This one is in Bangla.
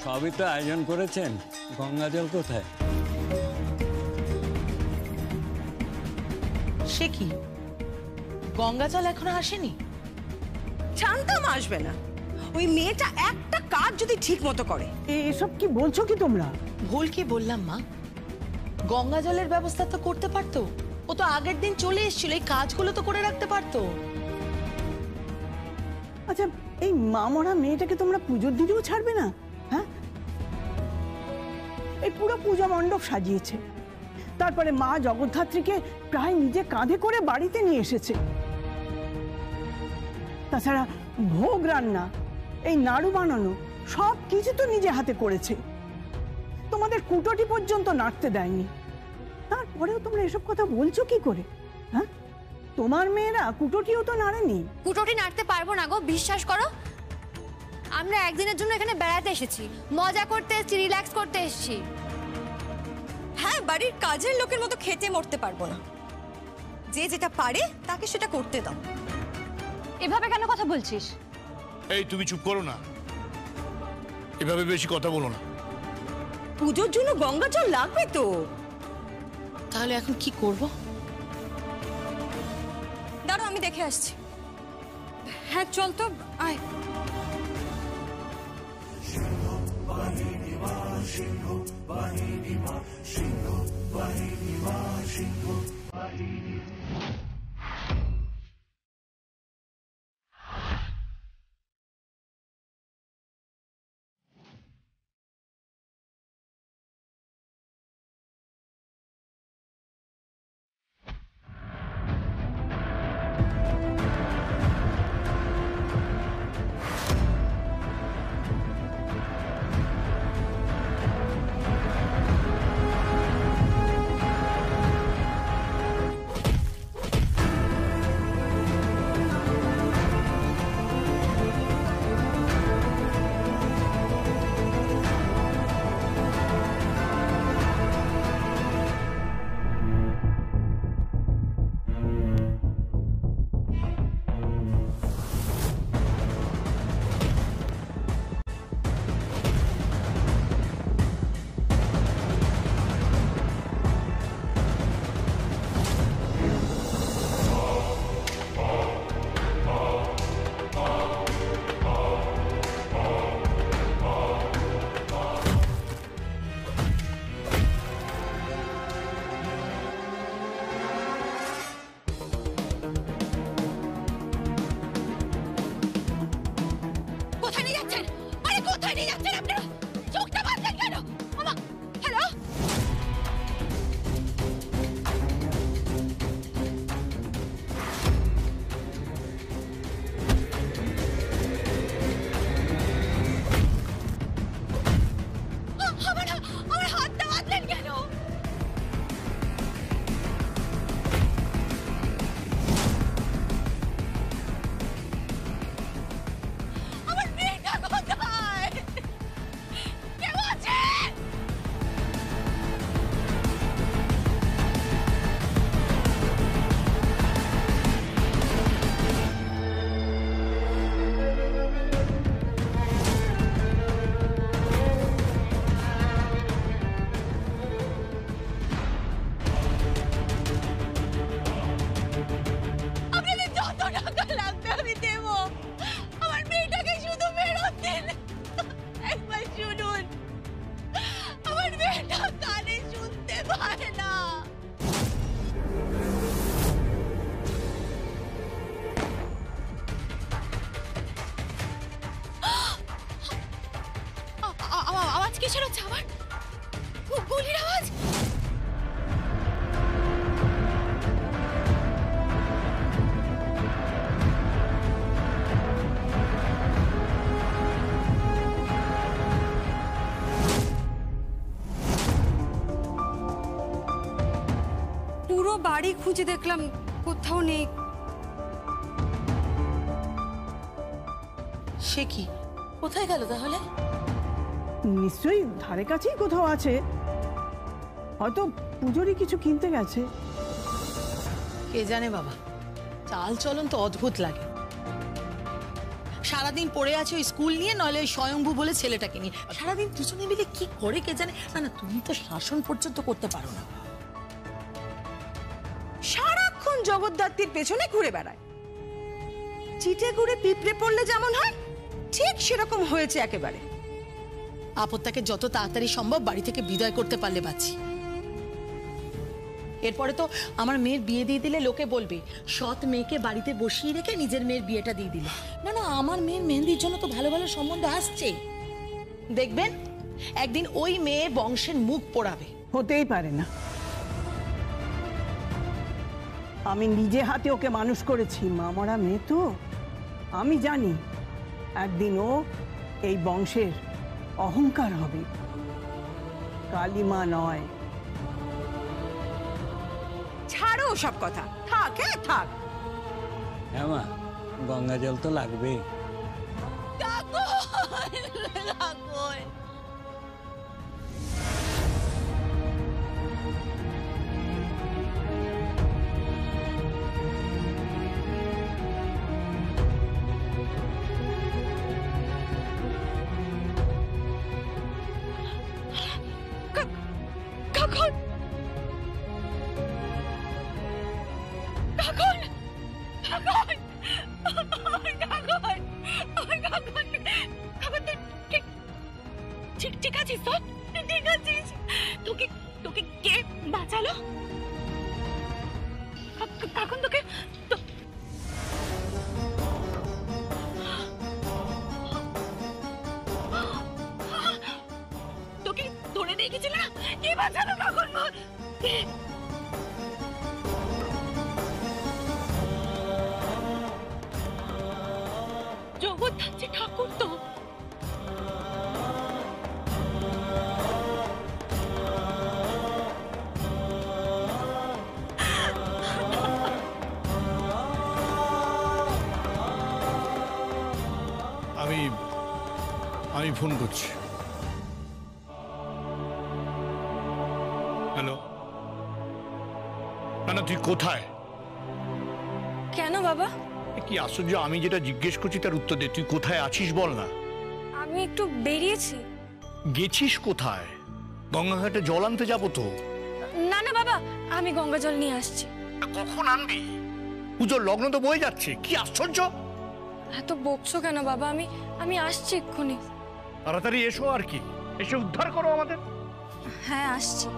সবই তো আয়োজন করেছেন, গঙ্গা জল কোথায়? সে কি, গঙ্গা জল এখনো আসেনি? জানতাম আসবে না। ওই মেয়েটা একটা কাজ যদি ঠিক মতো করে। এসব কি বলছো কি তোমরা? ভুল কি বললাম মা? গঙ্গা জলের ব্যবস্থা তো করতে পারতো। ও তো আগের দিন চলে এসেছিল, এই কাজগুলো তো করে রাখতে পারতো। আচ্ছা, এই মা মরা মেয়েটাকে তোমরা পুজোর দিনেও ছাড়বে না? হ্যাঁ, এই পুরো পূজা মণ্ডপ সাজিয়েছে, তারপরে মা জগদ্ধাত্রীকে প্রায় নিজে কাঁধে করে বাড়িতে নিয়ে এসেছে। তাছাড়া ভোগ রান্না, এই নাড়ু বানানো, সব কিছু তো নিজে হাতে করেছে। তোমাদের কুটোটি পর্যন্ত নাড়তে দেয়নি, তারপরেও তোমরা এসব কথা বলছো কি করে? হ্যাঁ, তোমার মেয়েরা কুটোটিও তো নাড়েনি। কুটোটি নাড়তে পারবো না গো, বিশ্বাস করো। আমরা একদিনের জন্য এখানে বেড়াতে এসেছি, মজা করতে এসেছি, রিল্যাক্স করতে এসেছি। হ্যাঁ, বাড়ির কাজের লোকের মতো খেতে মরতে পারবো না। যে যেটা পারে তাকে সেটা করতে দাও। এভাবে কেন কথা বলছিস? এই তুমি চুপ করো না, এভাবে বেশি কথা বলো না। পুজোর জন্য গঙ্গা জল লাগবে তো। তাহলে এখন কি করব? দাঁড়াও, আমি দেখে আসছি। হ্যাঁ চল তো, আয়। কিসের হচ্ছে আবার? গুলির আওয়াজ। পুরো বাড়ি খুঁজে দেখলাম, কোথাও নেই। সে কি, কোথায় গেল তাহলে? নিশ্চয়ই ধারে কাছেই কোথাও আছে, হয়তো পুজোরই কিছু কিনতে গেছে। কে জানে বাবা, চাল চলন তো অদ্ভুত লাগে। সারাদিন পড়ে আছে ওই স্কুল নিয়ে, নইলে ওই স্বয়ংভূ বলে ছেলেটাকে নিয়ে। সারাদিন দুজনে মিলে কি করে কে জানে। না না, তুমি তো শাসন পর্যন্ত করতে পারো না। সারাক্ষণ জগদ্ধাত্রীর পেছনে ঘুরে বেড়ায়। চিটে ঘুরে পিঁপড়ে পড়লে যেমন হয় ঠিক সেরকম হয়েছে একেবারে। আপত্তাকে যত তাড়াতাড়ি সম্ভব বাড়ি থেকে বিদায় করতে পারলে বাঁচি। এরপরে তো আমার মেয়ের বিয়ে দিয়ে দিলে লোকে বলবে সৎ মেয়েকে বাড়িতে বসিয়ে রেখে নিজের মেয়ের বিয়েটা দিয়ে দিলে। না না, আমার মেয়ের মেহেন্দির জন্য তো ভালো ভালো সম্বন্ধ আসছে। দেখবেন একদিন ওই মেয়ে বংশের মুখ পোড়াবে। হতেই পারে না। আমি নিজে হাতে ওকে মানুষ করেছি, মা মরা মেয়ে তো। আমি জানি একদিন ও এই বংশের অহংকার হবে, কালিমা নয়। ছাড়ো সব কথা, থাক থাক। হ্যাঁ মা, গঙ্গা জল তো লাগবেই। ঠিক আছিস তো? ঠিক আছিস? তোকে কে বাঁচালো? এখন তোকে তোকে ধরে নিয়ে গেছিল না? কে বাঁচালো কখন? জগদ্ধাত্রী ঠাকুর তো। আমি ফোন করছি। হ্যালো, না তুই কোথায়? কেন বাবা? কি আশ্চর্য, আমি যেটা জিজ্ঞেস করছি তার উত্তর দে। তুই কোথায় আছিস বল না। আমি একটু বেরিয়েছি। গেছিস কোথায়? গঙ্গাঘাটে জল আনতে যাবো তো। না না বাবা, আমি গঙ্গা জল নিয়ে আসছি। কখন আনবি? পুজোর লগ্ন তো বয়ে যাচ্ছে, কি আশ্চর্য। এত বকছো কেন বাবা? আমি আসছি এক্ষুনি। তাড়াতাড়ি এসো, আর কি এসে উদ্ধার করো আমাদের। হ্যাঁ আসছি।